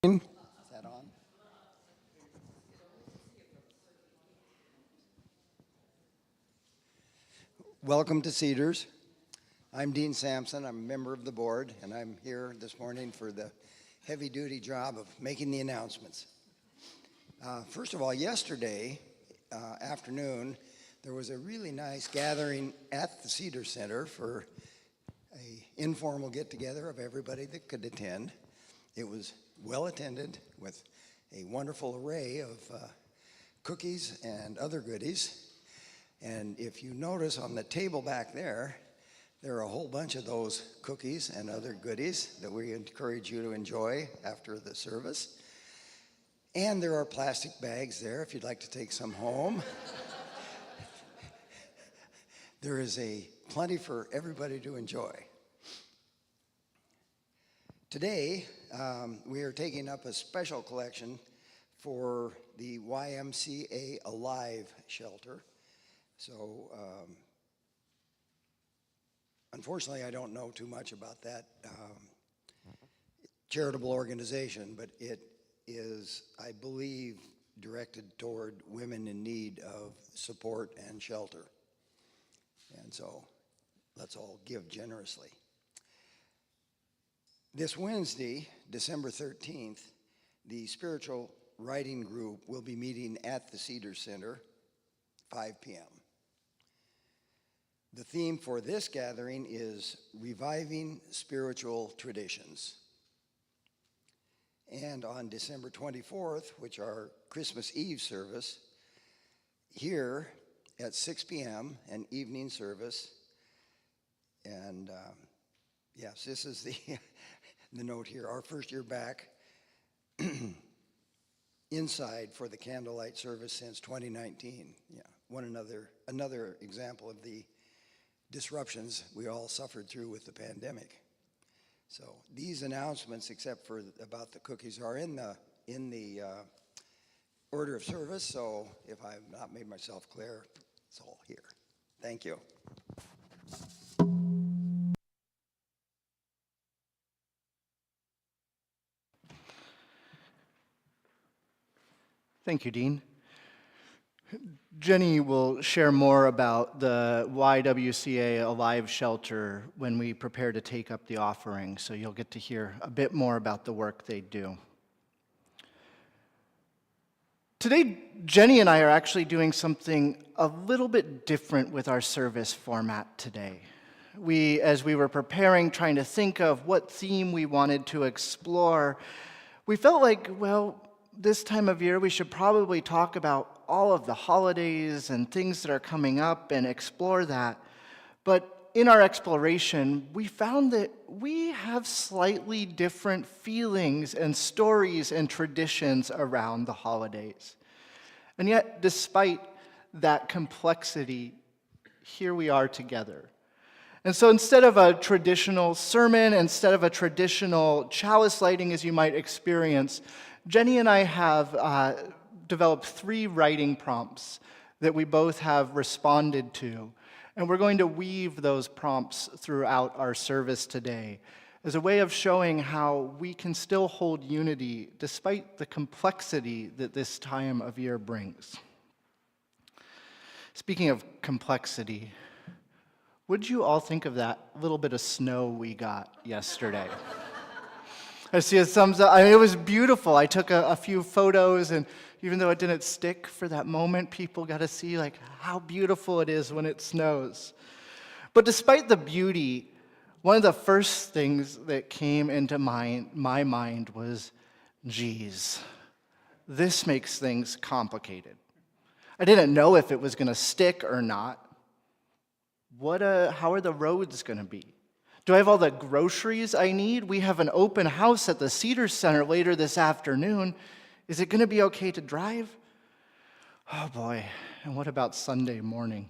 Is that on? Welcome to Cedars. I'm Dean Sampson. I'm a member of the board, and I'm here this morning for the heavy-duty job of making the announcements. First of all, yesterday afternoon, there was a really nice gathering at the Cedar Center for an informal get-together of everybody that could attend. It was well attended with a wonderful array of cookies and other goodies. And if you notice on the table back there, there are a whole bunch of those cookies and other goodies that we encourage you to enjoy after the service. And there are plastic bags there if you'd like to take some home. There is plenty for everybody to enjoy. Today, we are taking up a special collection for the YMCA Alive shelter. So, unfortunately, I don't know too much about that charitable organization, but it is, I believe, directed toward women in need of support and shelter. And so, let's all give generously. This Wednesday, December 13th, the Spiritual Writing Group will be meeting at the Cedar Center, 5 p.m. The theme for this gathering is Reviving Spiritual Traditions. And on December 24th, which our Christmas Eve service, here at 6 p.m., an evening service. And yes, this is the note here, our first year back inside for the candlelight service since 2019. Yeah, another example of the disruptions we all suffered through with the pandemic. So these announcements, except for about the cookies, are in the order of service. So if I've not made myself clear, it's all here. Thank you. Thank you, Dean. Jenny will share more about the YWCA Alive Shelter when we prepare to take up the offering, so you'll get to hear a bit more about the work they do. Today, Jenny and I are actually doing something a little bit different with our service format today. As we were preparing, trying to think of what theme we wanted to explore, we felt like, well, this time of year we should probably talk about all of the holidays and things that are coming up and explore that. But in our exploration, we found that we have slightly different feelings and stories and traditions around the holidays. And yet, despite that complexity, here we are together. And so instead of a traditional sermon, instead of a traditional chalice lighting as you might experience, Jenny and I have developed 3 writing prompts that we both have responded to. And we're going to weave those prompts throughout our service today as a way of showing how we can still hold unity despite the complexity that this time of year brings. Speaking of complexity, what did you all think of that little bit of snow we got yesterday? I see a thumbs up. I mean, it was beautiful. I took a few photos, and even though it didn't stick for that moment, people got to see like how beautiful it is when it snows. But despite the beauty, one of the first things that came into my mind was, geez, this makes things complicated. I didn't know if it was going to stick or not. How are the roads going to be? Do I have all the groceries I need? We have an open house at the Cedars Center later this afternoon. Is it going to be okay to drive? Oh boy, and what about Sunday morning?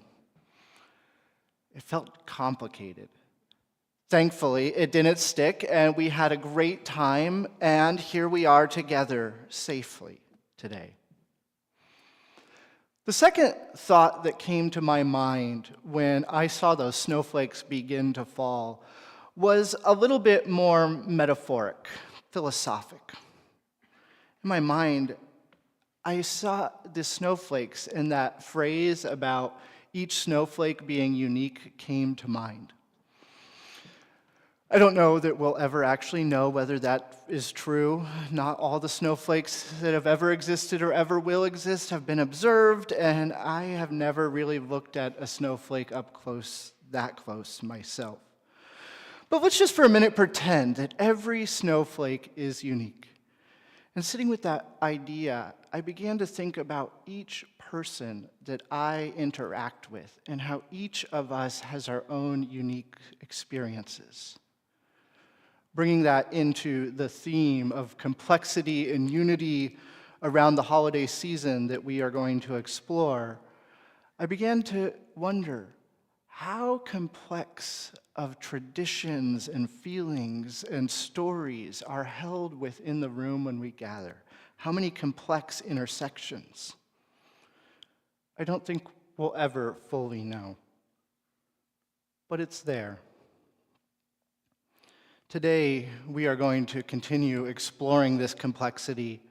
It felt complicated. Thankfully, it didn't stick, and we had a great time, and here we are together safely today. The second thought that came to my mind when I saw those snowflakes begin to fall was a little bit more metaphoric, philosophic. In my mind, I saw the snowflakes, and that phrase about each snowflake being unique came to mind. I don't know that we'll ever actually know whether that is true. Not all the snowflakes that have ever existed or ever will exist have been observed, and I have never really looked at a snowflake up close, that close myself. But let's just for a minute pretend that every snowflake is unique. And sitting with that idea, I began to think about each person that I interact with and how each of us has our own unique experiences. Bringing that into the theme of complexity and unity around the holiday season that we are going to explore, I began to wonder how complex of traditions and feelings and stories are held within the room when we gather. How many complex intersections? I don't think we'll ever fully know, but it's there. Today, we are going to continue exploring this complexity,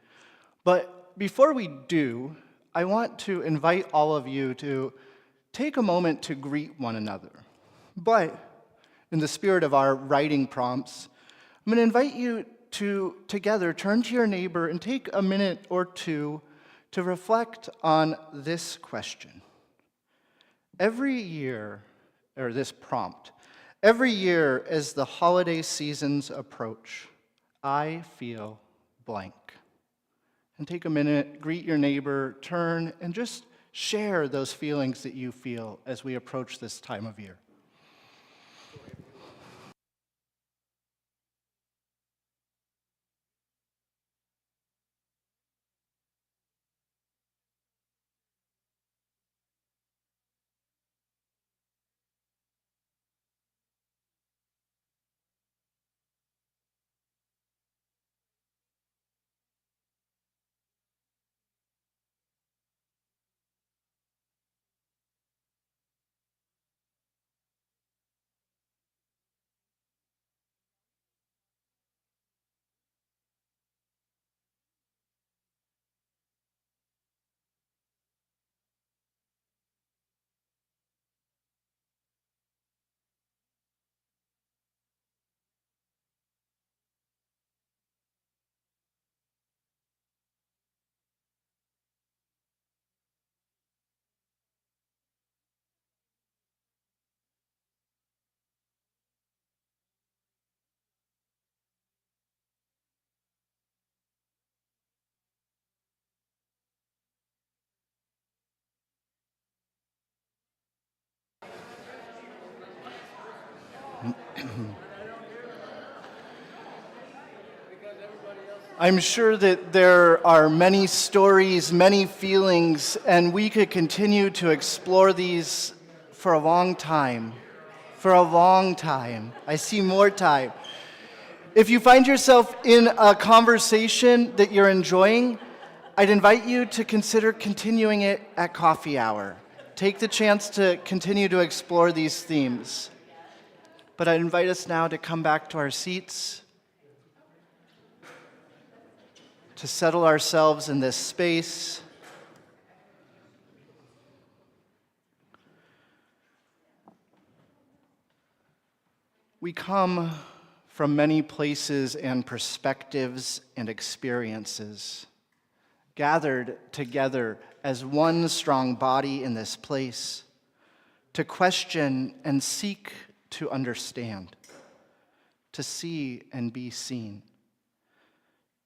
but before we do, I want to invite all of you to take a moment to greet one another. But in the spirit of our writing prompts, I'm going to invite you to together turn to your neighbor and take a minute or two to reflect on this question. Every year, or this prompt, every year as the holiday seasons approach, I feel blank. And take a minute, greet your neighbor, turn, and just share those feelings that you feel as we approach this time of year. I'm sure that there are many stories, many feelings, and we could continue to explore these for a long time. For a long time. I see more time. If you find yourself in a conversation that you're enjoying, I'd invite you to consider continuing it at coffee hour. Take the chance to continue to explore these themes. But I'd invite us now to come back to our seats, to settle ourselves in this space. We come from many places and perspectives and experiences, gathered together as one strong body in this place to question and seek to understand, to see and be seen,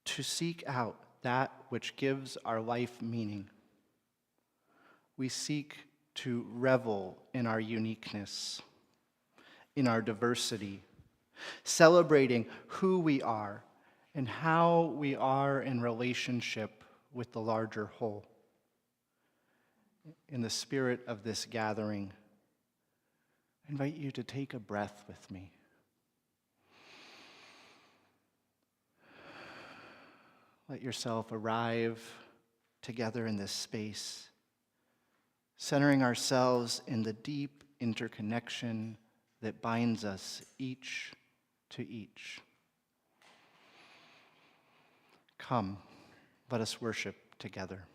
to seek out that which gives our life meaning. We seek to revel in our uniqueness, in our diversity, celebrating who we are and how we are in relationship with the larger whole. In the spirit of this gathering, I invite you to take a breath with me. Let yourself arrive together in this space, centering ourselves in the deep interconnection that binds us each to each. Come, let us worship together.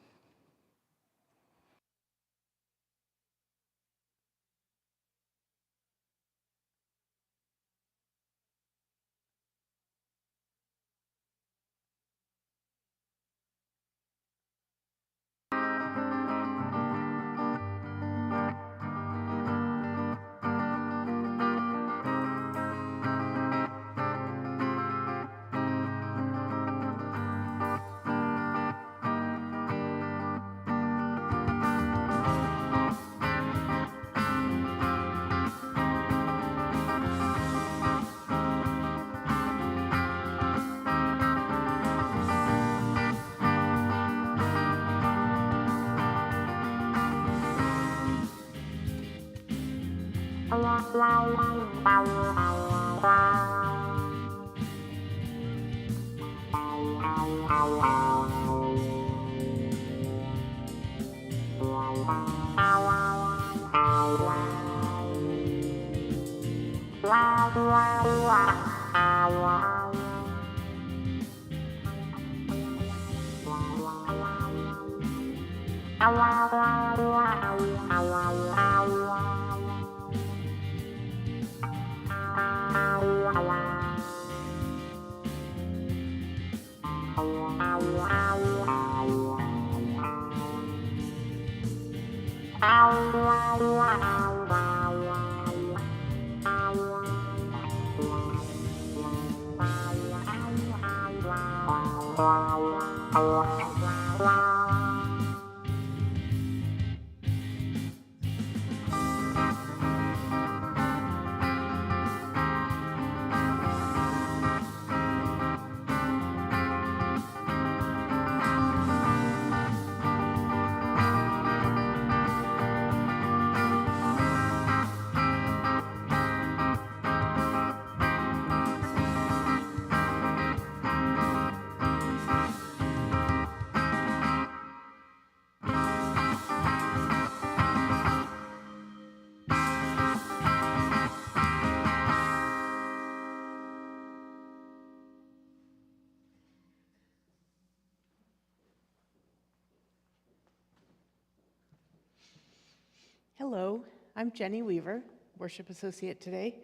Hello, I'm Jenny Weaver, Worship Associate today.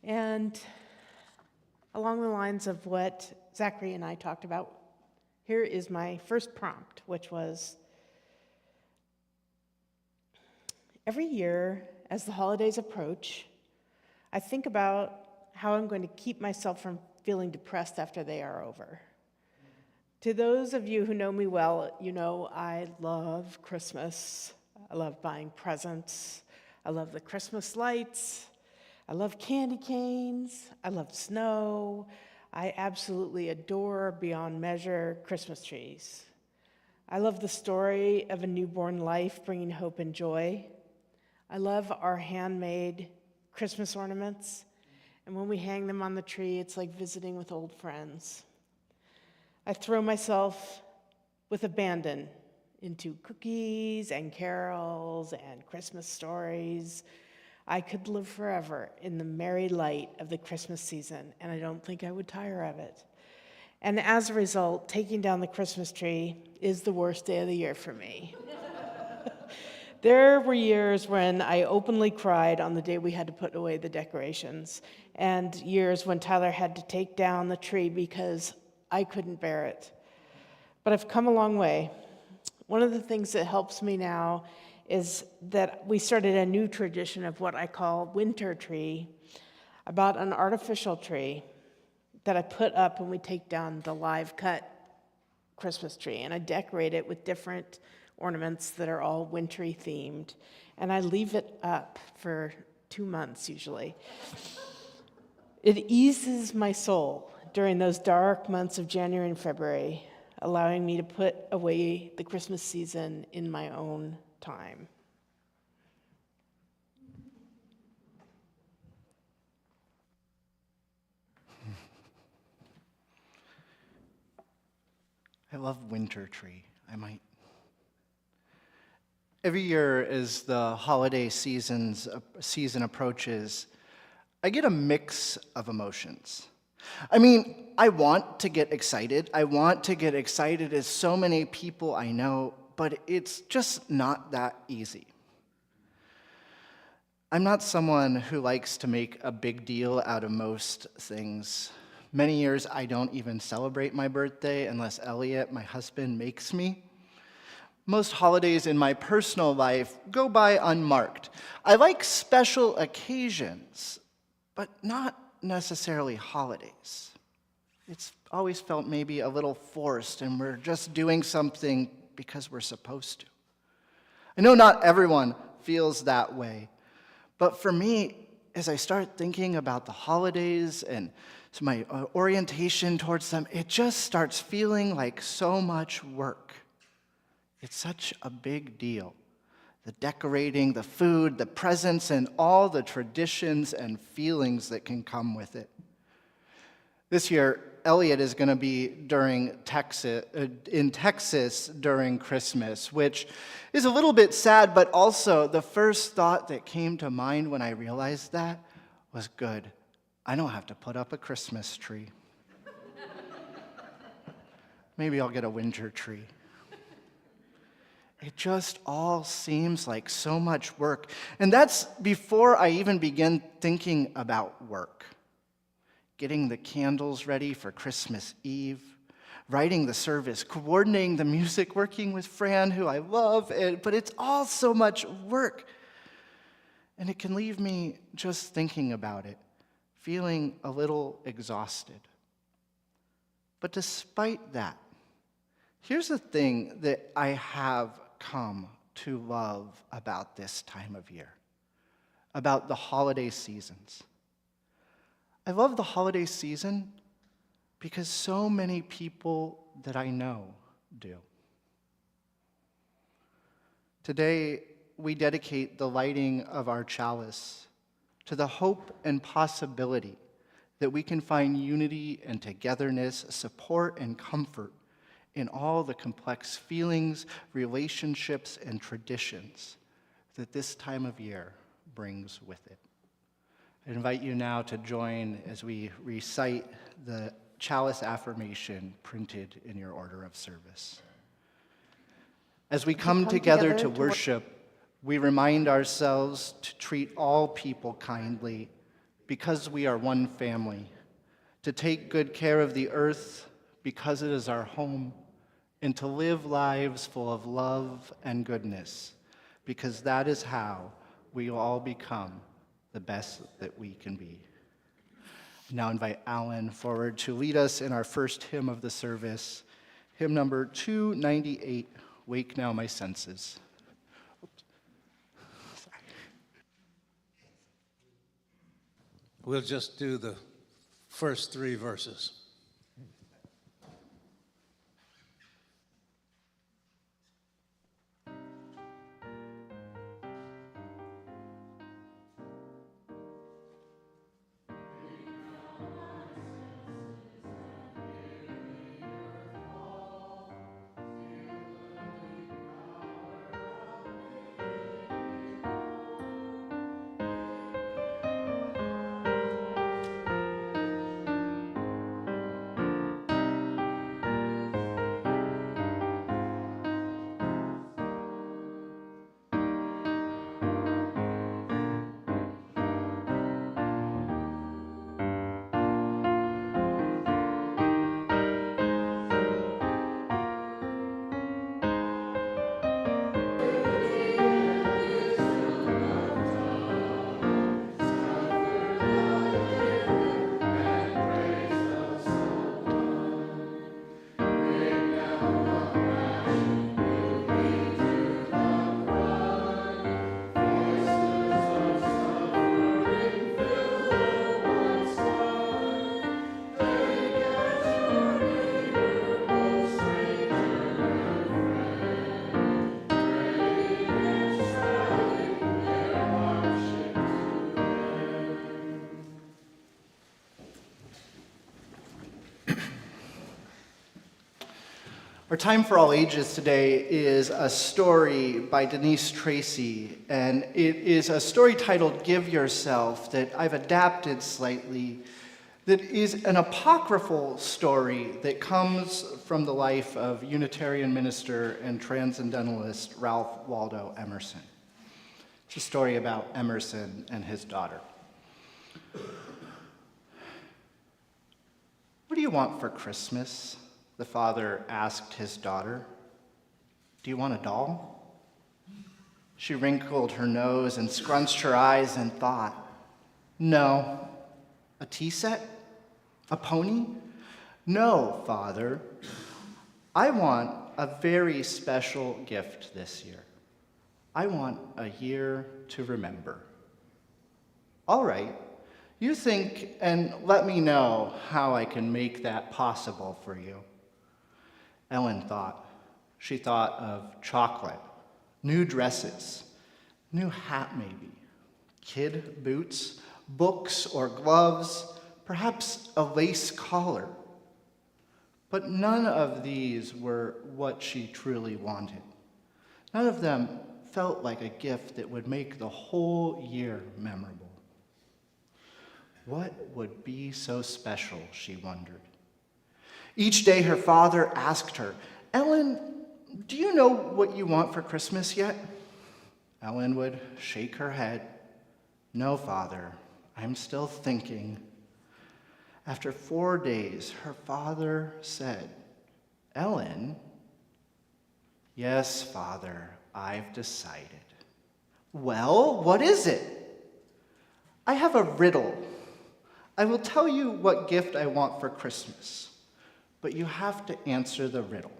And along the lines of what Zachary and I talked about, here is my first prompt, which was, every year as the holidays approach, I think about how I'm going to keep myself from feeling depressed after they are over. To those of you who know me well, you know I love Christmas. I love buying presents. I love the Christmas lights. I love candy canes. I love snow. I absolutely adore, beyond measure, Christmas trees. I love the story of a newborn life bringing hope and joy. I love our handmade Christmas ornaments. And when we hang them on the tree, it's like visiting with old friends. I throw myself with abandon into cookies and carols and Christmas stories. I could live forever in the merry light of the Christmas season, and I don't think I would tire of it. And as a result, taking down the Christmas tree is the worst day of the year for me. There were years when I openly cried on the day we had to put away the decorations, and years when Tyler had to take down the tree because I couldn't bear it. But I've come a long way. One of the things that helps me now is that we started a new tradition of what I call winter tree. I bought an artificial tree that I put up when we take down the live cut Christmas tree, and I decorate it with different ornaments that are all wintry themed, and I leave it up for 2 months usually. It eases my soul during those dark months of January and February, allowing me to put away the Christmas season in my own time. I love winter tree. Every year as the holiday season approaches, I get a mix of emotions. I mean, I want to get excited. I want to get excited as so many people I know, but it's just not that easy. I'm not someone who likes to make a big deal out of most things. Many years I don't even celebrate my birthday unless Elliot, my husband, makes me. Most holidays in my personal life go by unmarked. I like special occasions, but not necessarily holidays. It's always felt maybe a little forced, and we're just doing something because we're supposed to. I know not everyone feels that way, but for me, as I start thinking about the holidays and my orientation towards them, it just starts feeling like so much work. It's such a big deal. The decorating, the food, the presents, and all the traditions and feelings that can come with it. This year, Elliot is going to be in Texas during Christmas, which is a little bit sad, but also the first thought that came to mind when I realized that was, good, I don't have to put up a Christmas tree. Maybe I'll get a winter tree. It just all seems like so much work. And that's before I even begin thinking about work. Getting the candles ready for Christmas Eve, writing the service, coordinating the music, working with Fran, who I love, but it's all so much work. And it can leave me just thinking about it, feeling a little exhausted. But despite that, here's the thing that I have come to love about this time of year, about the holiday seasons. I love the holiday season because so many people that I know do. Today, we dedicate the lighting of our chalice to the hope and possibility that we can find unity and togetherness, support and comfort in all the complex feelings, relationships, and traditions that this time of year brings with it. I invite you now to join as we recite the chalice affirmation printed in your order of service. As we come together to worship, we remind ourselves to treat all people kindly because we are one family, to take good care of the earth because it is our home, and to live lives full of love and goodness because that is how we all become the best that we can be. I now invite Alan forward to lead us in our first hymn of the service, hymn number 298, Wake Now My Senses. We'll just do the first 3 verses. Our Time for All Ages today is a story by Denise Tracy, and it is a story titled Give Yourself that I've adapted slightly, that is an apocryphal story that comes from the life of Unitarian minister and transcendentalist Ralph Waldo Emerson. It's a story about Emerson and his daughter. What do you want for Christmas? The father asked his daughter. Do you want a doll? She wrinkled her nose and scrunched her eyes and thought, no. A tea set? A pony? No, Father. I want a very special gift this year. I want a year to remember. All right. You think and let me know how I can make that possible for you. Ellen thought. She thought of chocolate, new dresses, new hat maybe, kid boots, books or gloves, perhaps a lace collar. But none of these were what she truly wanted. None of them felt like a gift that would make the whole year memorable. What would be so special, she wondered. Each day her father asked her, Ellen, do you know what you want for Christmas yet? Ellen would shake her head. No, Father, I'm still thinking. After 4 days, her father said, Ellen? Yes, Father, I've decided. Well, what is it? I have a riddle. I will tell you what gift I want for Christmas, but you have to answer the riddle.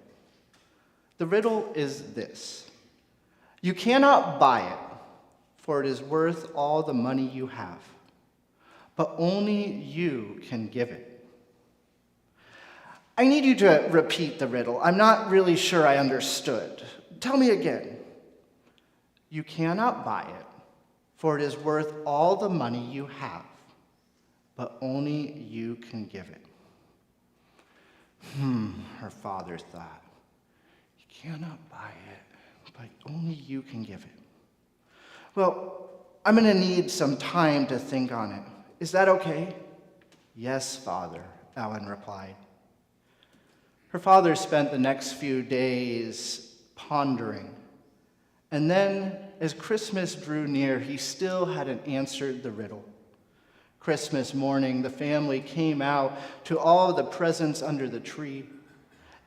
The riddle is this. You cannot buy it, for it is worth all the money you have, but only you can give it. I need you to repeat the riddle. I'm not really sure I understood. Tell me again. You cannot buy it, for it is worth all the money you have, but only you can give it. Her father thought. You cannot buy it, but only you can give it. Well, I'm going to need some time to think on it. Is that okay? Yes, Father, Ellen replied. Her father spent the next few days pondering. And then, as Christmas drew near, he still hadn't answered the riddle. Christmas morning, the family came out to all the presents under the tree.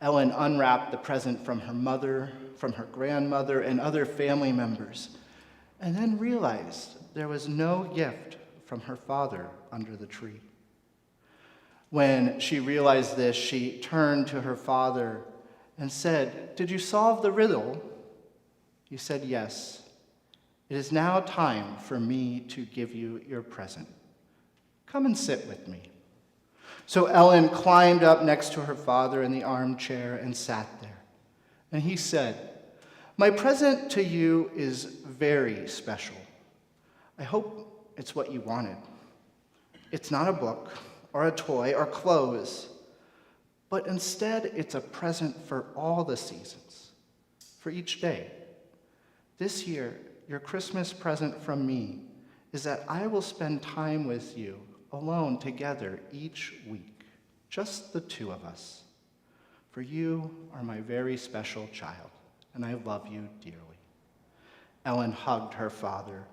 Ellen unwrapped the present from her mother, from her grandmother, and other family members, and then realized there was no gift from her father under the tree. When she realized this, she turned to her father and said, Did you solve the riddle? He said, Yes. It is now time for me to give you your present. Come and sit with me. So Ellen climbed up next to her father in the armchair and sat there. And he said, My present to you is very special. I hope it's what you wanted. It's not a book or a toy or clothes, but instead it's a present for all the seasons, for each day. This year, your Christmas present from me is that I will spend time with you alone together each week, just the two of us. For you are my very special child, and I love you dearly. Ellen hugged her father.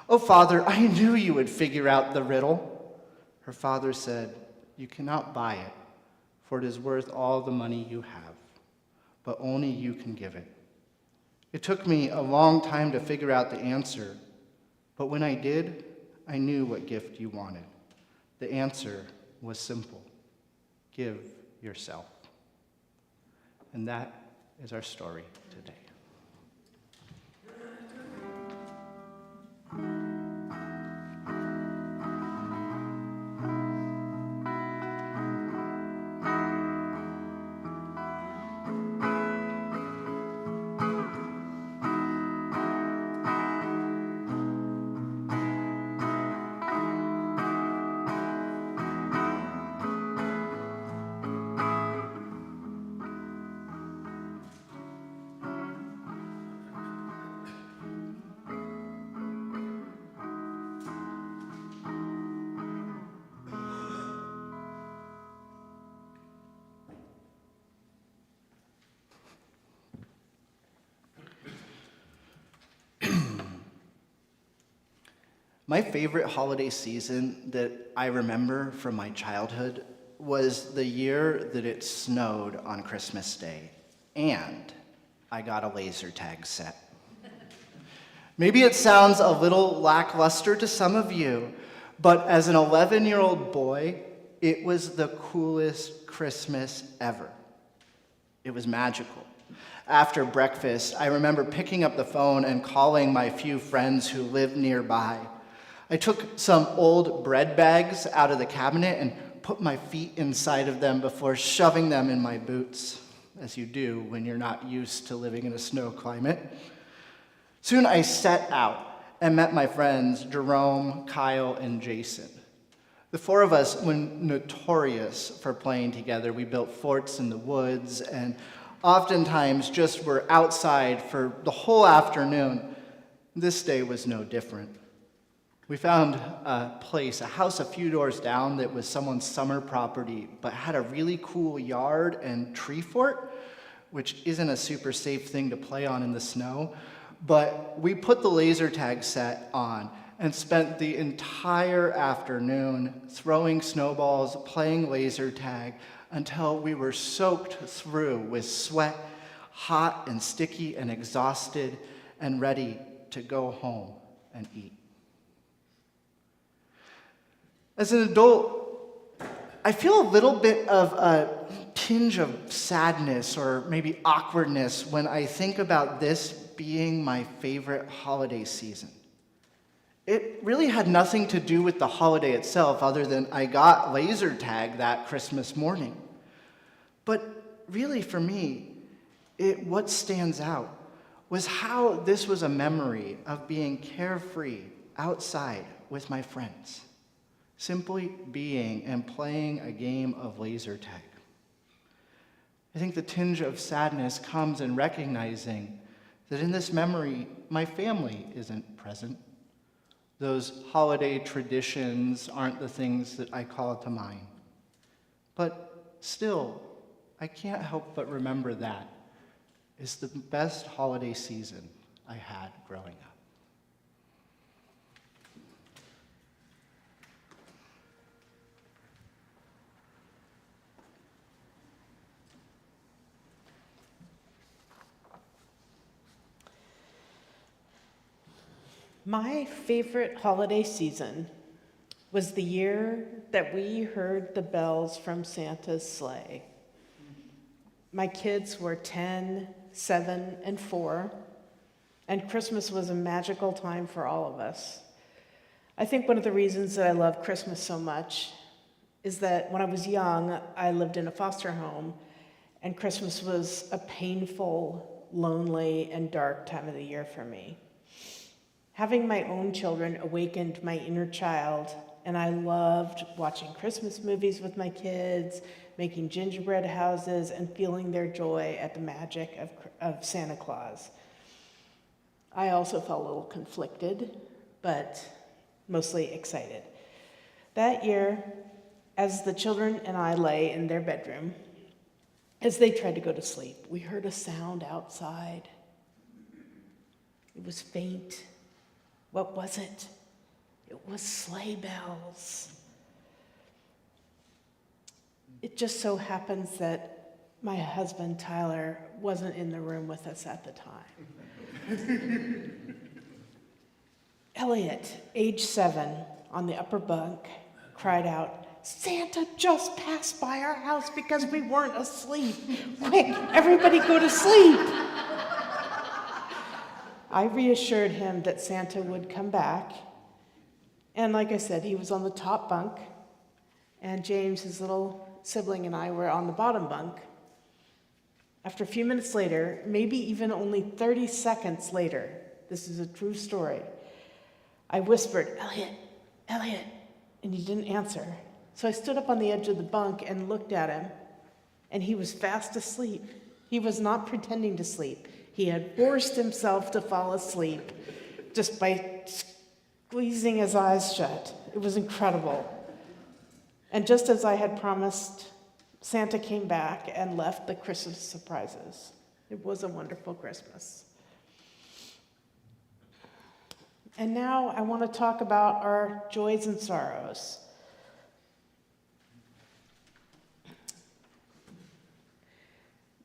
Oh, Father, I knew you would figure out the riddle. Her father said, You cannot buy it, for it is worth all the money you have, but only you can give it. It took me a long time to figure out the answer, but when I did, I knew what gift you wanted. The answer was simple. Give yourself. And that is our story today. My favorite holiday season that I remember from my childhood was the year that it snowed on Christmas Day, and I got a laser tag set. Maybe it sounds a little lackluster to some of you, but as an 11-year-old boy, it was the coolest Christmas ever. It was magical. After breakfast, I remember picking up the phone and calling my few friends who lived nearby. I took some old bread bags out of the cabinet and put my feet inside of them before shoving them in my boots, as you do when you're not used to living in a snow climate. Soon I set out and met my friends Jerome, Kyle, and Jason. The four of us were notorious for playing together. We built forts in the woods and oftentimes just were outside for the whole afternoon. This day was no different. We found a place, a house a few doors down that was someone's summer property, but had a really cool yard and tree fort, which isn't a super safe thing to play on in the snow. But we put the laser tag set on and spent the entire afternoon throwing snowballs, playing laser tag, until we were soaked through with sweat, hot and sticky and exhausted, and ready to go home and eat. As an adult, I feel a little bit of a tinge of sadness or maybe awkwardness when I think about this being my favorite holiday season. It really had nothing to do with the holiday itself other than I got laser tag that Christmas morning. But really for me, what stands out was how this was a memory of being carefree outside with my friends. Simply being and playing a game of laser tag. I think the tinge of sadness comes in recognizing that in this memory, my family isn't present. Those holiday traditions aren't the things that I call to mind. But still, I can't help but remember that is the best holiday season I had growing up. My favorite holiday season was the year that we heard the bells from Santa's sleigh. My kids were 10, 7, and 4, and Christmas was a magical time for all of us. I think one of the reasons that I love Christmas so much is that when I was young, I lived in a foster home, and Christmas was a painful, lonely, and dark time of the year for me. Having my own children awakened my inner child, and I loved watching Christmas movies with my kids, making gingerbread houses, and feeling their joy at the magic of Santa Claus. I also felt a little conflicted, but mostly excited. That year, as the children and I lay in their bedroom, as they tried to go to sleep, we heard a sound outside. It was faint. What was it? It was sleigh bells. It just so happens that my husband, Tyler, wasn't in the room with us at the time. Elliot, age 7, on the upper bunk, cried out, "Santa just passed by our house because we weren't asleep. Quick, everybody go to sleep." I reassured him that Santa would come back. And like I said, he was on the top bunk, and James, his little sibling, and I were on the bottom bunk. After a few minutes later, maybe even only 30 seconds later, this is a true story, I whispered, "Elliot, Elliot," and he didn't answer. So I stood up on the edge of the bunk and looked at him, and he was fast asleep. He was not pretending to sleep. He had forced himself to fall asleep just by squeezing his eyes shut. It was incredible. And just as I had promised, Santa came back and left the Christmas surprises. It was a wonderful Christmas. And now I want to talk about our joys and sorrows.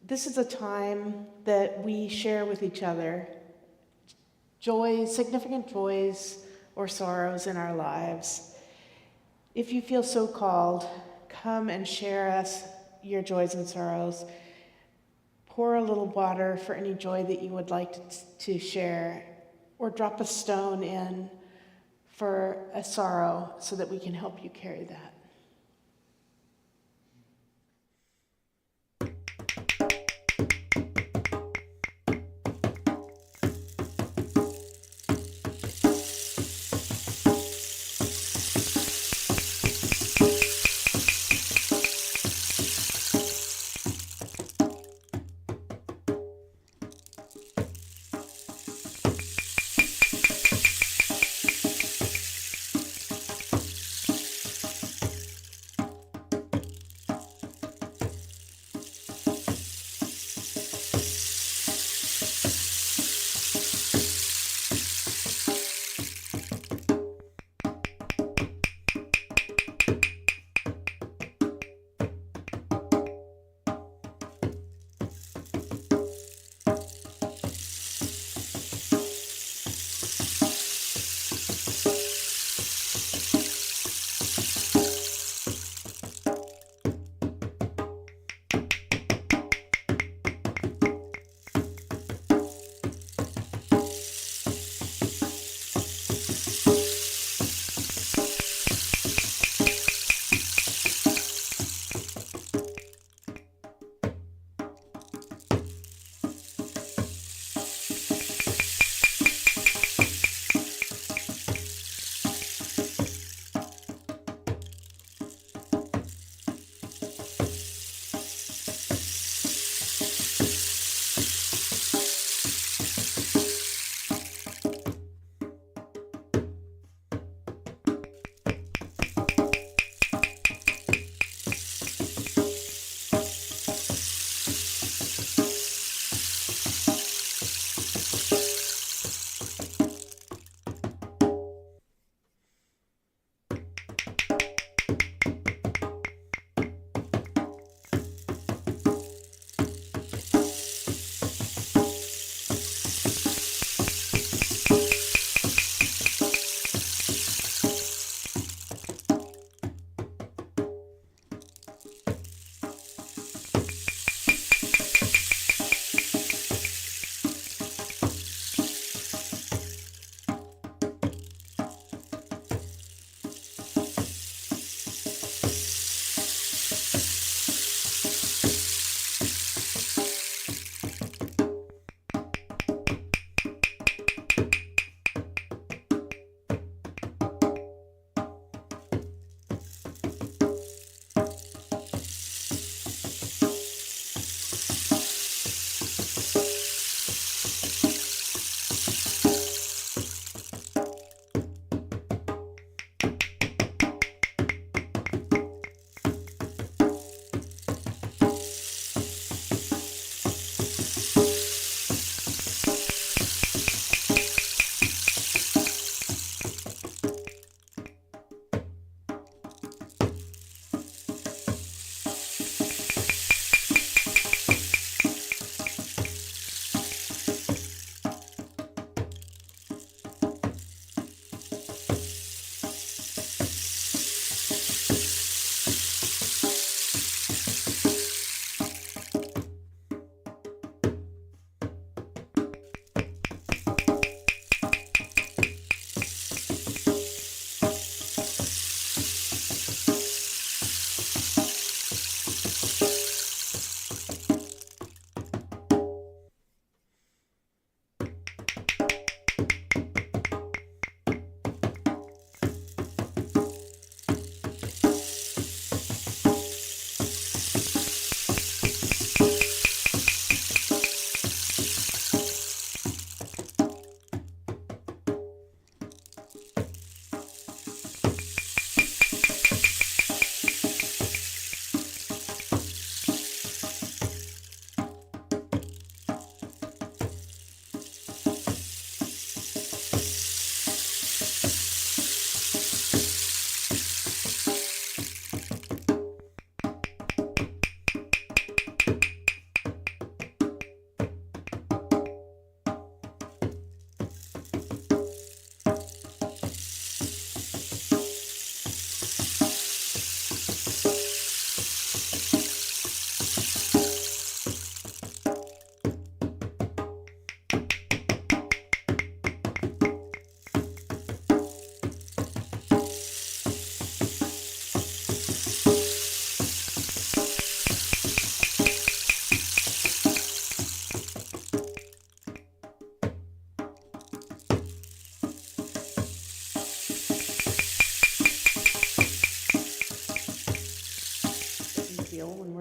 This is a time that we share with each other joys, significant joys or sorrows in our lives. If you feel so called, come and share us your joys and sorrows. Pour a little water for any joy that you would like to share, or drop a stone in for a sorrow so that we can help you carry that.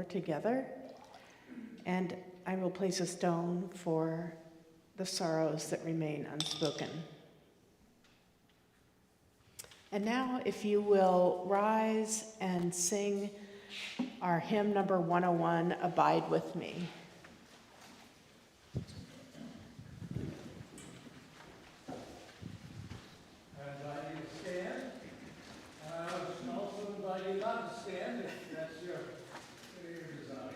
together. And I will place a stone for the sorrows that remain unspoken. And now, if you will rise and sing our hymn number 101, Abide With Me. I invite you to stand. And I would also invite you not to stand if that's your desire.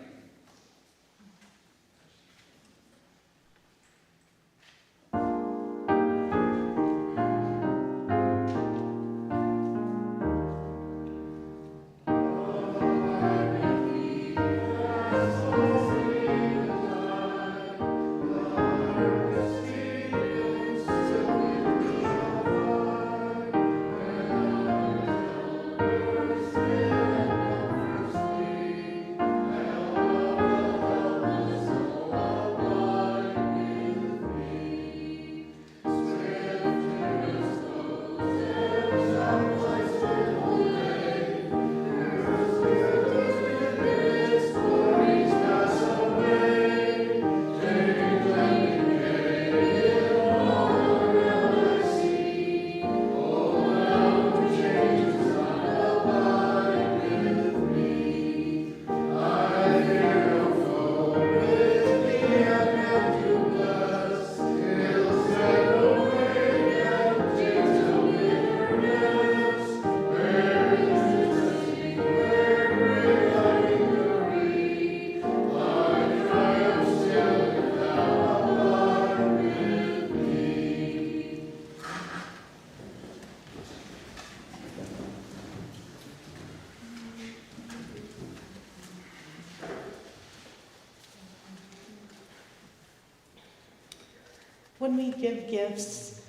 When we give gifts,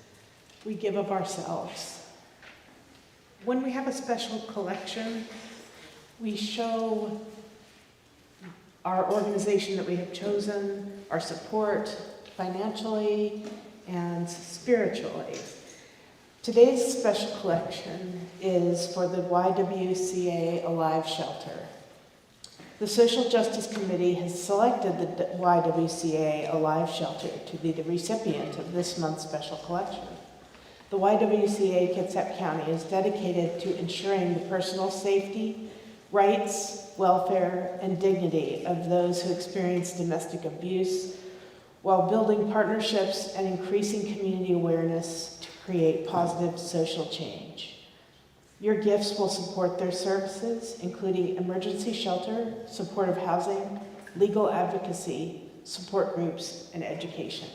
we give of ourselves. When we have a special collection, we show our organization that we have chosen, our support financially and spiritually. Today's special collection is for the YWCA Alive Shelter. The Social Justice Committee has selected the YWCA Alive Shelter to be the recipient of this month's special collection. The YWCA Kitsap County is dedicated to ensuring the personal safety, rights, welfare, and dignity of those who experience domestic abuse, while building partnerships and increasing community awareness to create positive social change. Your gifts will support their services, including emergency shelter, supportive housing, legal advocacy, support groups, and education.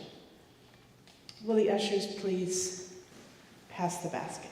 Will the ushers please pass the baskets?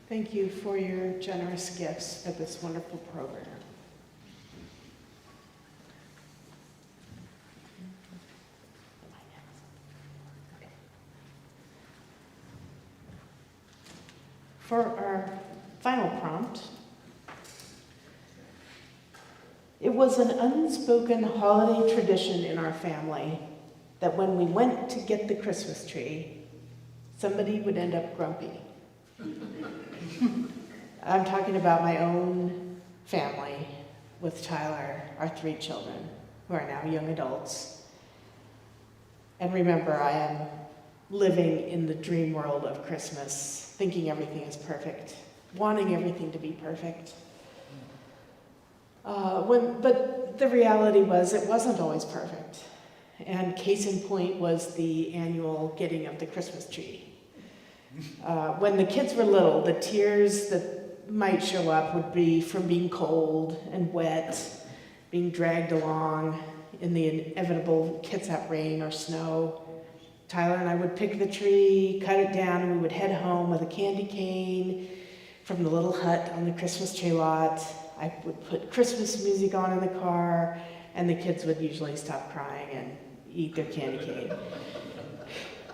Thank you for your generous gifts for this wonderful program. For our final prompt, it was an unspoken holiday tradition in our family that when we went to get the Christmas tree, somebody would end up grumpy. I'm talking about my own family with Tyler, our 3 children, who are now young adults. And remember, I am living in the dream world of Christmas, thinking everything is perfect, wanting everything to be perfect. But the reality was it wasn't always perfect. And case in point was the annual getting of the Christmas tree. When the kids were little, the tears that might show up would be from being cold and wet being dragged along in the inevitable Kitsap rain or snow. Tyler and I would pick the tree, cut it down, and we would head home with a candy cane from the little hut on the Christmas tree lot. I would put Christmas music on in the car, and the kids would usually stop crying and eat their candy cane.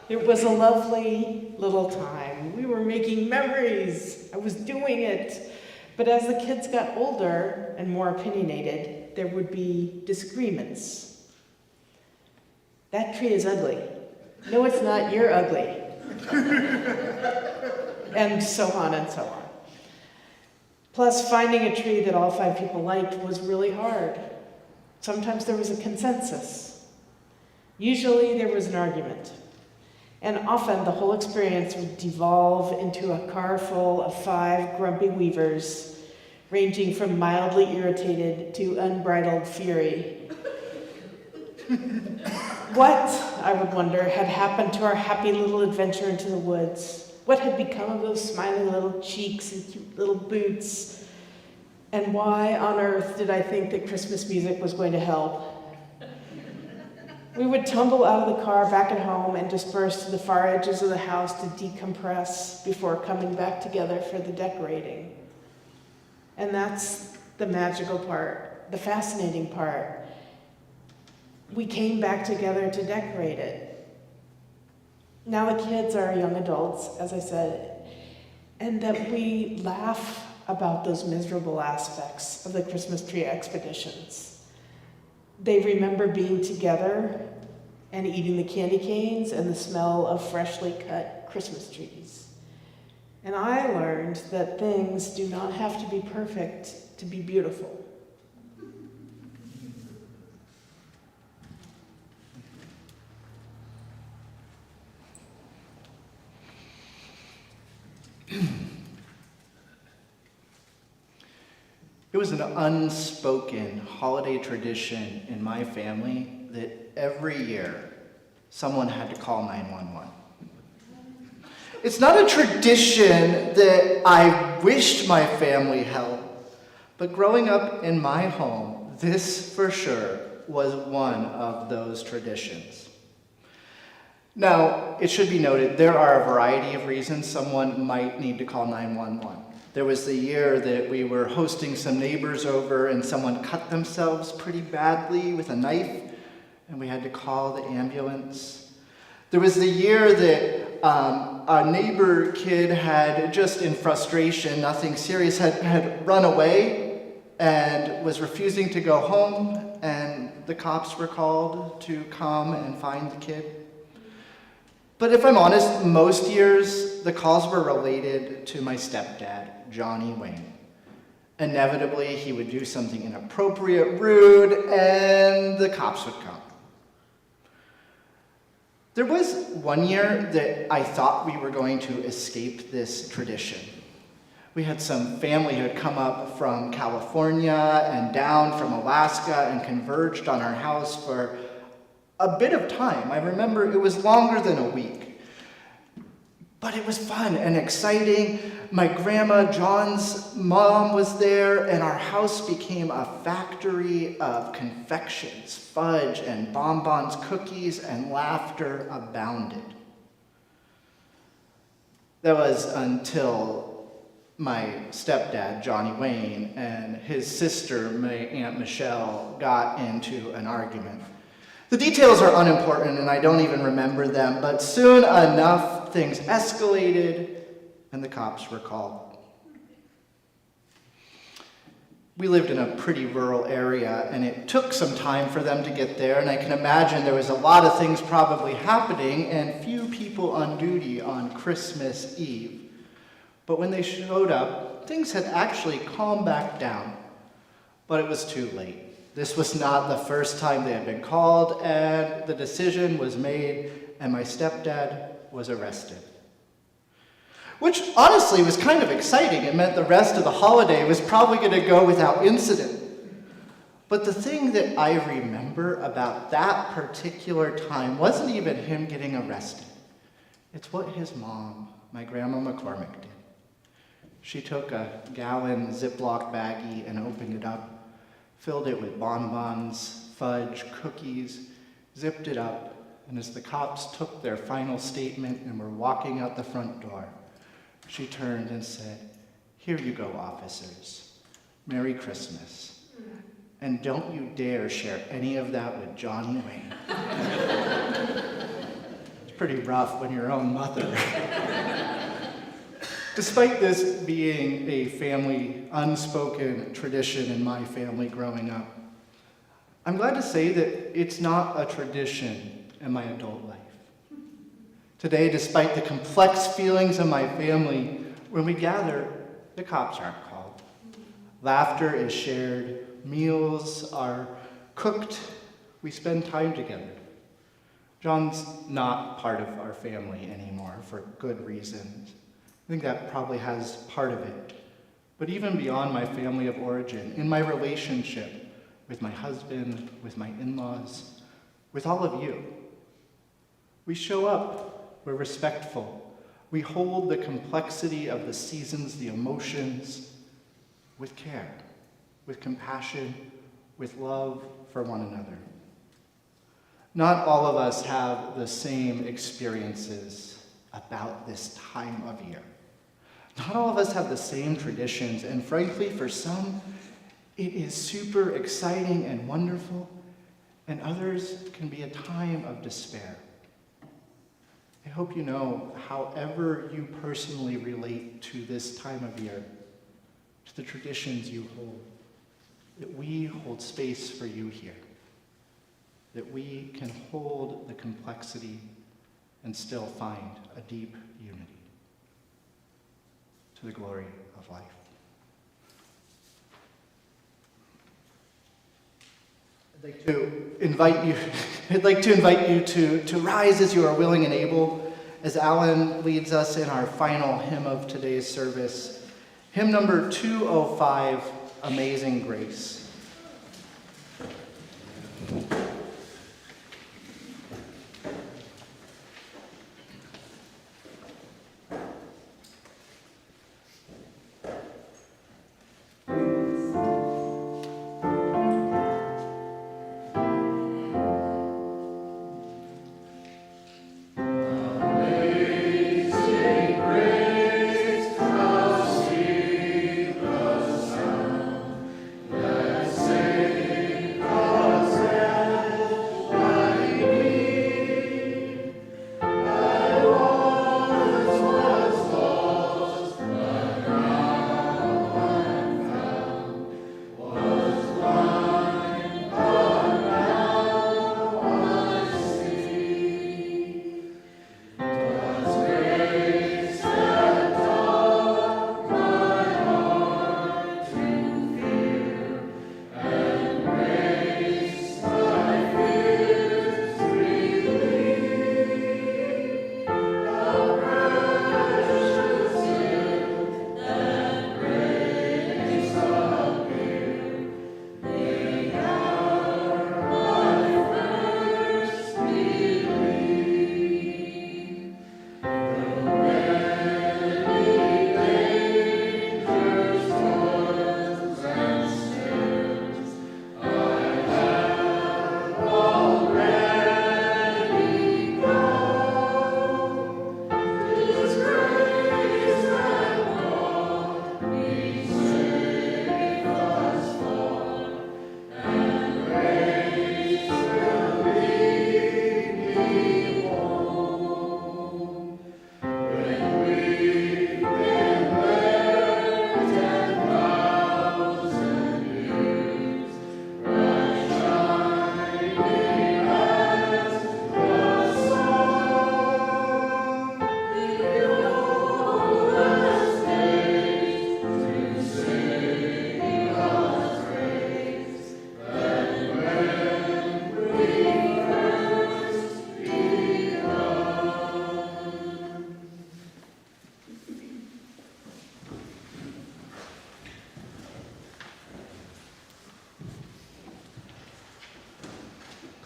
It was a lovely little time. We were making memories. I was doing it. But as the kids got older and more opinionated, there would be disagreements. That tree is ugly. No, it's not. You're ugly. And so on and so on. Plus, finding a tree that all 5 people liked was really hard. Sometimes there was a consensus. Usually there was an argument. And often the whole experience would devolve into a car full of 5 grumpy weavers, ranging from mildly irritated to unbridled fury. What, I would wonder, had happened to our happy little adventure into the woods? What had become of those smiling little cheeks and cute little boots? And why on earth did I think that Christmas music was going to help? We would tumble out of the car back at home and disperse to the far edges of the house to decompress before coming back together for the decorating. And that's the magical part, the fascinating part. We came back together to decorate it. Now the kids are young adults, as I said, and that we laugh about those miserable aspects of the Christmas tree expeditions. They remember being together and eating the candy canes and the smell of freshly cut Christmas trees. And I learned that things do not have to be perfect to be beautiful. It was an unspoken holiday tradition in my family that every year someone had to call 911. It's not a tradition that I wished my family held, but growing up in my home, this for sure was one of those traditions. Now, it should be noted, there are a variety of reasons someone might need to call 911. There was the year that we were hosting some neighbors over and someone cut themselves pretty badly with a knife and we had to call the ambulance. There was the year that a neighbor kid had, just in frustration, nothing serious, had run away and was refusing to go home, and the cops were called to come and find the kid. But if I'm honest, most years the calls were related to my stepdad, Johnny Wayne. Inevitably, he would do something inappropriate, rude, and the cops would come. There was one year that I thought we were going to escape this tradition. We had some family who had come up from California and down from Alaska and converged on our house for a bit of time. I remember it was longer than a week. But it was fun and exciting. My grandma, John's mom, was there, and our house became a factory of confections, fudge and bonbons, cookies, and laughter abounded. That was until my stepdad, Johnny Wayne, and his sister, my Aunt Michelle, got into an argument. The details are unimportant, and I don't even remember them, but soon enough, things escalated, and the cops were called. We lived in a pretty rural area, and it took some time for them to get there, and I can imagine there was a lot of things probably happening, and few people on duty on Christmas Eve. But when they showed up, things had actually calmed back down, but it was too late. This was not the first time they had been called, and the decision was made, and my stepdad was arrested. Which honestly was kind of exciting. It meant the rest of the holiday was probably going to go without incident. But the thing that I remember about that particular time wasn't even him getting arrested. It's what his mom, my Grandma McCormick, did. She took a gallon Ziploc baggie and opened it up, filled it with bonbons, fudge, cookies, zipped it up, and as the cops took their final statement and were walking out the front door, she turned and said, "Here you go, officers. Merry Christmas. And don't you dare share any of that with Johnny Wayne." It's pretty rough when your own mother. Despite this being a family unspoken tradition in my family growing up, I'm glad to say that it's not a tradition in my adult life. Today, despite the complex feelings of my family, when we gather, the cops aren't called. Laughter is shared, meals are cooked, we spend time together. John's not part of our family anymore for good reasons. I think that probably has part of it. But even beyond my family of origin, in my relationship with my husband, with my in-laws, with all of you, we show up, we're respectful, we hold the complexity of the seasons, the emotions, with care, with compassion, with love for one another. Not all of us have the same experiences about this time of year. Not all of us have the same traditions, and frankly, for some, it is super exciting and wonderful, and others can be a time of despair. I hope you know, however you personally relate to this time of year, to the traditions you hold, that we hold space for you here, that we can hold the complexity and still find a deep unity. To the glory of life. I'd like to invite you to rise as you are willing and able, as Alan leads us in our final hymn of today's service, hymn number 205, Amazing Grace.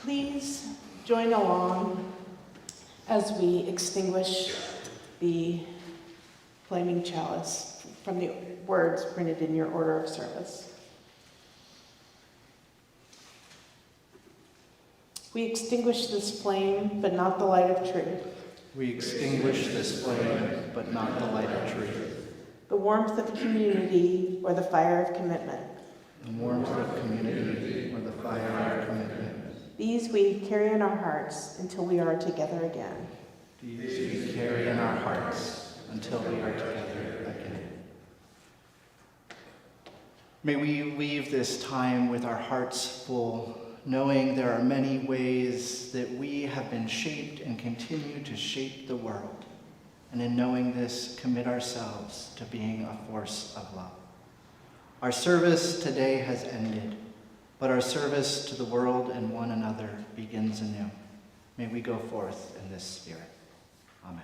Please join along as we extinguish the flaming chalice from the words printed in your order of service. We extinguish this flame, but not the light of truth. We extinguish this flame, but not the light of truth. The warmth of community or the fire of commitment. The warmth of community or the fire of commitment. These we carry in our hearts until we are together again. These we carry in our hearts until we are together again. May we leave this time with our hearts full, knowing there are many ways that we have been shaped and continue to shape the world. And in knowing this, commit ourselves to being a force of love. Our service today has ended, but our service to the world and one another begins anew. May we go forth in this spirit. Amen.